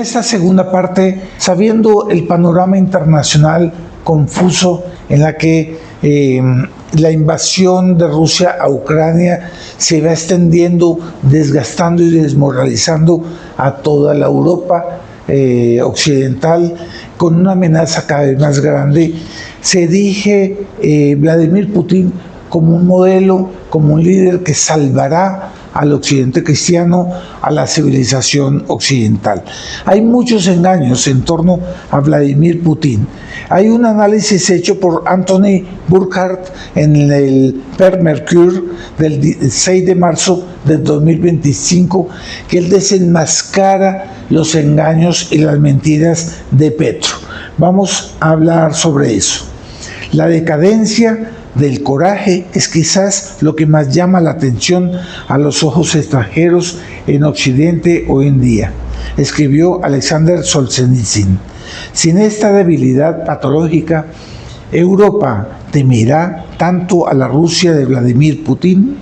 esta segunda parte, sabiendo el panorama internacional confuso en la que la invasión de Rusia a Ucrania se va extendiendo, desgastando y desmoralizando a toda la Europa occidental, con una amenaza cada vez más grande, se erige Vladimir Putin como un modelo, como un líder que salvará al occidente cristiano, a la civilización occidental. Hay muchos engaños en torno a Vladimir Putin. Hay un análisis hecho por Anthony Burkhardt en el Per Mercure del 6 de marzo del 2025, que él desenmascara los engaños y las mentiras de Petro. Vamos a hablar sobre eso. La decadencia del coraje es quizás lo que más llama la atención a los ojos extranjeros en Occidente hoy en día, escribió Alexander Solzhenitsyn. Sin esta debilidad patológica, ¿Europa temerá tanto a la Rusia de Vladimir Putin?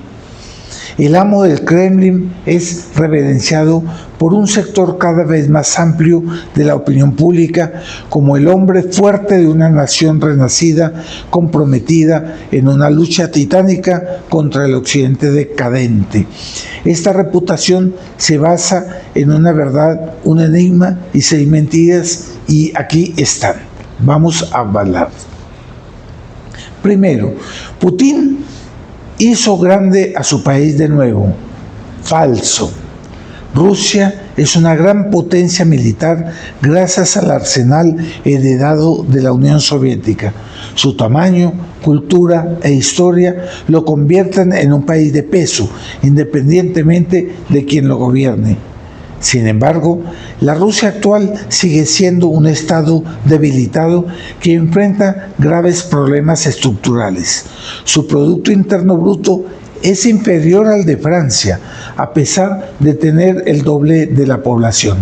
El amo del Kremlin es reverenciado por un sector cada vez más amplio de la opinión pública como el hombre fuerte de una nación renacida, comprometida en una lucha titánica contra el occidente decadente. Esta reputación se basa en una verdad, un enigma y 6 mentiras, y aquí están. Vamos a hablar. Primero, Putin hizo grande a su país de nuevo. Falso. Rusia es una gran potencia militar gracias al arsenal heredado de la Unión Soviética. Su tamaño, cultura e historia lo convierten en un país de peso, independientemente de quien lo gobierne. Sin embargo, la Rusia actual sigue siendo un Estado debilitado que enfrenta graves problemas estructurales. Su Producto Interno Bruto es inferior al de Francia, a pesar de tener el doble de la población.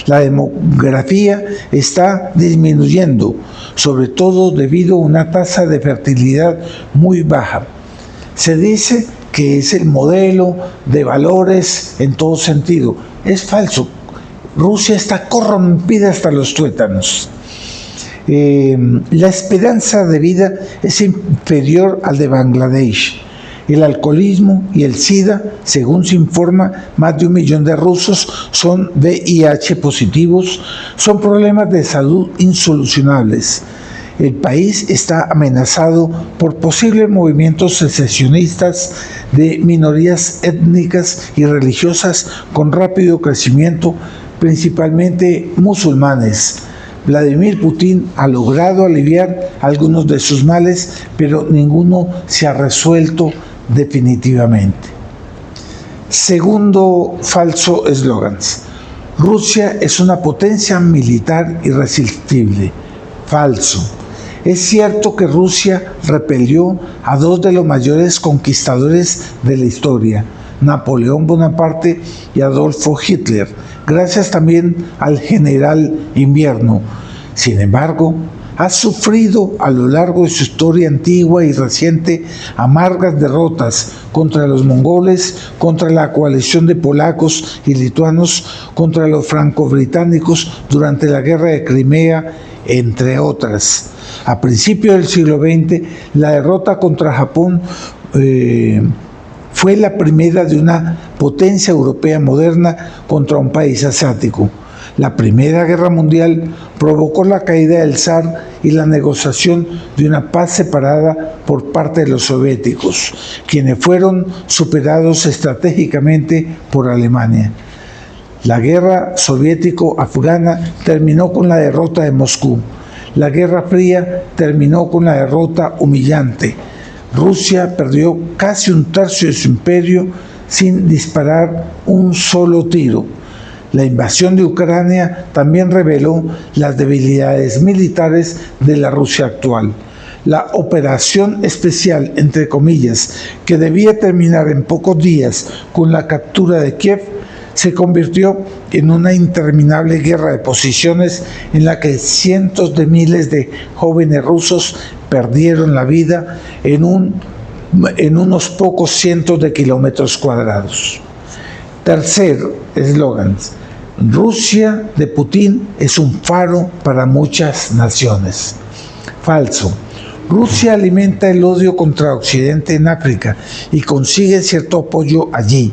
La demografía está disminuyendo, sobre todo debido a una tasa de fertilidad muy baja. Se dice que es el modelo de valores en todo sentido. Es falso. Rusia está corrompida hasta los tuétanos. La esperanza de vida es inferior al de Bangladesh. El alcoholismo y el SIDA, según se informa, más de 1 millón de rusos son VIH positivos, son problemas de salud insolucionables. El país está amenazado por posibles movimientos secesionistas de minorías étnicas y religiosas con rápido crecimiento, principalmente musulmanes. Vladimir Putin ha logrado aliviar algunos de sus males, pero ninguno se ha resuelto definitivamente. Segundo falso eslogan: Rusia es una potencia militar irresistible. Falso. Es cierto que Rusia repelió a 2 de los mayores conquistadores de la historia, Napoleón Bonaparte y Adolfo Hitler, gracias también al general Invierno. Sin embargo, ha sufrido a lo largo de su historia antigua y reciente amargas derrotas contra los mongoles, contra la coalición de polacos y lituanos, contra los franco-británicos durante la Guerra de Crimea, entre otras. A principios del siglo XX, la derrota contra Japón fue la primera de una potencia europea moderna contra un país asiático. La Primera Guerra Mundial provocó la caída del zar y la negociación de una paz separada por parte de los soviéticos, quienes fueron superados estratégicamente por Alemania. La guerra soviético-afgana terminó con la derrota de Moscú. La Guerra Fría terminó con la derrota humillante. Rusia perdió casi 1/3 de su imperio sin disparar un solo tiro. La invasión de Ucrania también reveló las debilidades militares de la Rusia actual. La operación especial, entre comillas, que debía terminar en pocos días con la captura de Kiev, se convirtió en una interminable guerra de posiciones en la que cientos de miles de jóvenes rusos perdieron la vida en unos pocos cientos de kilómetros cuadrados. Tercer eslogan: Rusia de Putin es un faro para muchas naciones. Falso. Rusia alimenta el odio contra Occidente en África y consigue cierto apoyo allí.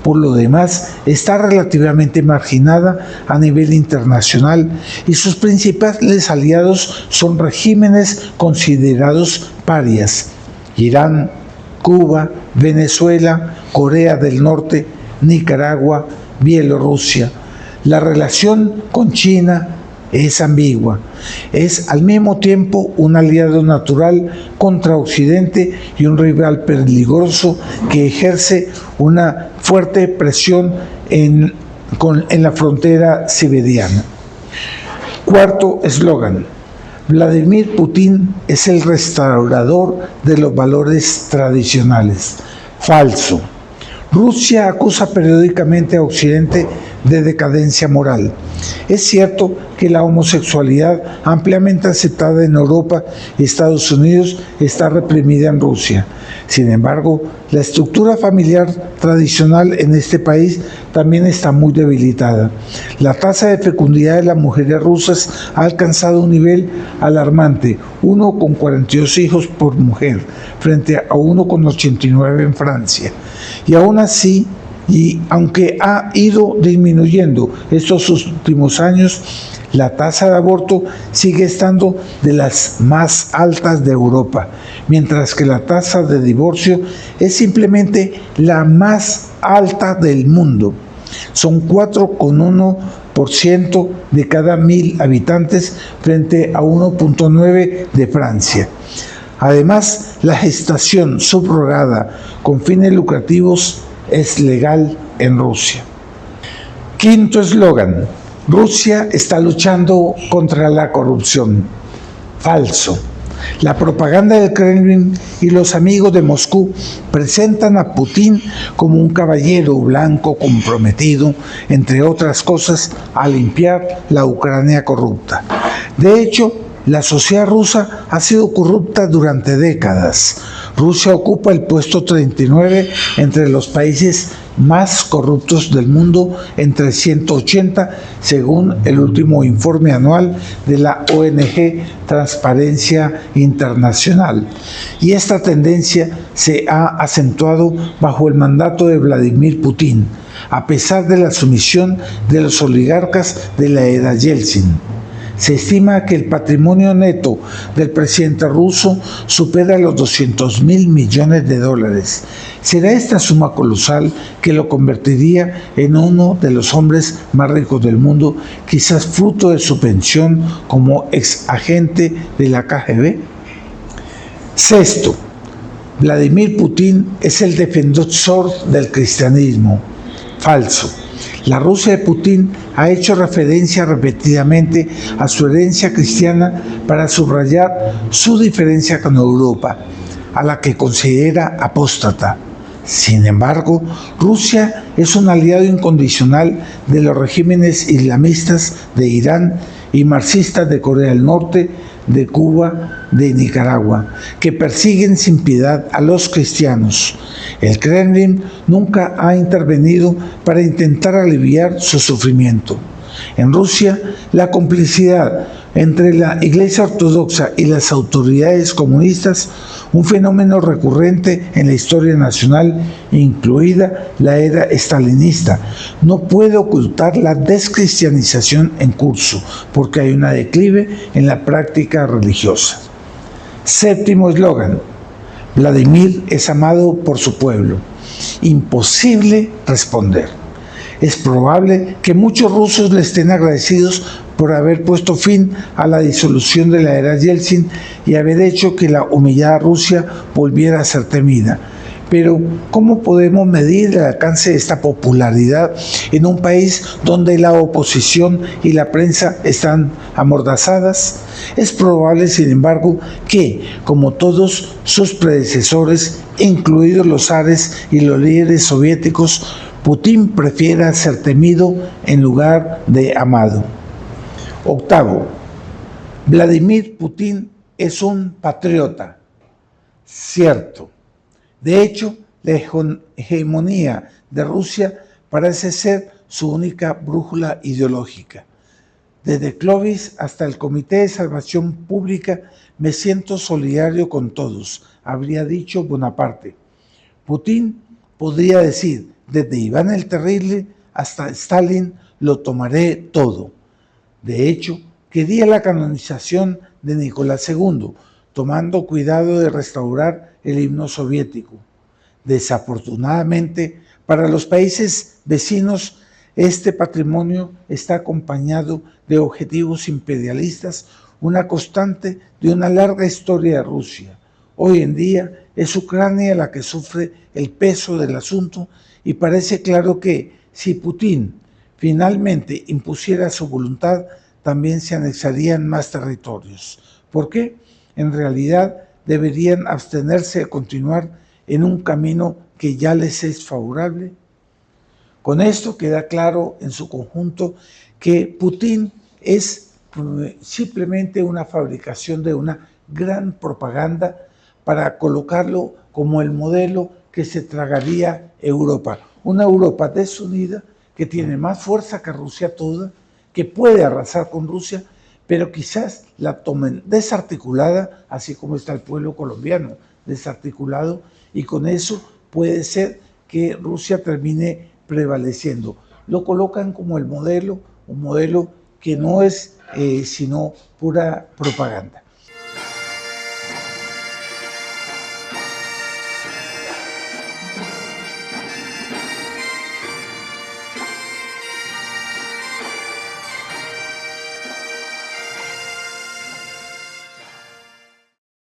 Por lo demás, está relativamente marginada a nivel internacional y sus principales aliados son regímenes considerados parias: Irán, Cuba, Venezuela, Corea del Norte, Nicaragua, Bielorrusia. La relación con China es ambigua. Es al mismo tiempo un aliado natural contra Occidente y un rival peligroso que ejerce una fuerte presión en la frontera siberiana. Cuarto eslogan: Vladimir Putin es el restaurador de los valores tradicionales. Falso. Rusia acusa periódicamente a Occidente de decadencia moral. Es cierto que la homosexualidad, ampliamente aceptada en Europa y Estados Unidos, está reprimida en Rusia. Sin embargo, la estructura familiar tradicional en este país también está muy debilitada. La tasa de fecundidad de las mujeres rusas ha alcanzado un nivel alarmante: 1,42 hijos por mujer, frente a 1,89 en Francia. Y aún así, y aunque ha ido disminuyendo estos últimos años, la tasa de aborto sigue estando de las más altas de Europa, mientras que la tasa de divorcio es simplemente la más alta del mundo. Son 4,1% de cada 1.000 habitantes frente a 1,9% de Francia. Además, la gestación subrogada con fines lucrativos es legal en Rusia. Quinto eslogan: Rusia está luchando contra la corrupción. Falso. La propaganda del Kremlin y los amigos de Moscú presentan a Putin como un caballero blanco comprometido, entre otras cosas, a limpiar la Ucrania corrupta. De hecho, la sociedad rusa ha sido corrupta durante décadas. Rusia ocupa el puesto 39 entre los países más corruptos del mundo, entre 180, según el último informe anual de la ONG Transparencia Internacional. Y esta tendencia se ha acentuado bajo el mandato de Vladimir Putin, a pesar de la sumisión de los oligarcas de la era Yeltsin. Se estima que el patrimonio neto del presidente ruso supera los $200.000 millones. Será esta suma colosal que lo convertiría en uno de los hombres más ricos del mundo, quizás fruto de su pensión como ex agente de la KGB. Sexto, Vladimir Putin es el defensor del cristianismo. Falso. La Rusia de Putin ha hecho referencia repetidamente a su herencia cristiana para subrayar su diferencia con Europa, a la que considera apóstata. Sin embargo, Rusia es un aliado incondicional de los regímenes islamistas de Irán y marxistas de Corea del Norte, de Cuba, de Nicaragua, que persiguen sin piedad a los cristianos. El Kremlin nunca ha intervenido para intentar aliviar su sufrimiento. En Rusia, la complicidad entre la Iglesia Ortodoxa y las autoridades comunistas, un fenómeno recurrente en la historia nacional, incluida la era estalinista, no puede ocultar la descristianización en curso, porque hay una declive en la práctica religiosa. Séptimo eslogan: Vladimir es amado por su pueblo. Imposible responder. Es probable que muchos rusos le estén agradecidos por haber puesto fin a la disolución de la era Yeltsin y haber hecho que la humillada Rusia volviera a ser temida. Pero, ¿cómo podemos medir el alcance de esta popularidad en un país donde la oposición y la prensa están amordazadas? Es probable, sin embargo, que, como todos sus predecesores, incluidos los zares y los líderes soviéticos, Putin prefiera ser temido en lugar de amado. Octavo, Vladimir Putin es un patriota. Cierto. De hecho, la hegemonía de Rusia parece ser su única brújula ideológica. Desde Clovis hasta el Comité de Salvación Pública me siento solidario con todos, habría dicho Bonaparte. Putin podría decir, desde Iván el Terrible hasta Stalin, lo tomaré todo. De hecho, quería la canonización de Nicolás II, tomando cuidado de restaurar el himno soviético. Desafortunadamente, para los países vecinos, este patrimonio está acompañado de objetivos imperialistas, una constante de una larga historia de Rusia. Hoy en día es Ucrania la que sufre el peso del asunto y parece claro que si Putin finalmente impusiera su voluntad, también se anexarían más territorios. ¿Por qué? En realidad deberían abstenerse de continuar en un camino que ya les es favorable. Con esto queda claro en su conjunto que Putin es simplemente una fabricación de una gran propaganda para colocarlo como el modelo que se tragaría Europa. Una Europa desunida que tiene más fuerza que Rusia toda, que puede arrasar con Rusia, pero quizás la tomen desarticulada, así como está el pueblo colombiano desarticulado, y con eso puede ser que Rusia termine prevaleciendo. Lo colocan como el modelo, un modelo que no es sino pura propaganda.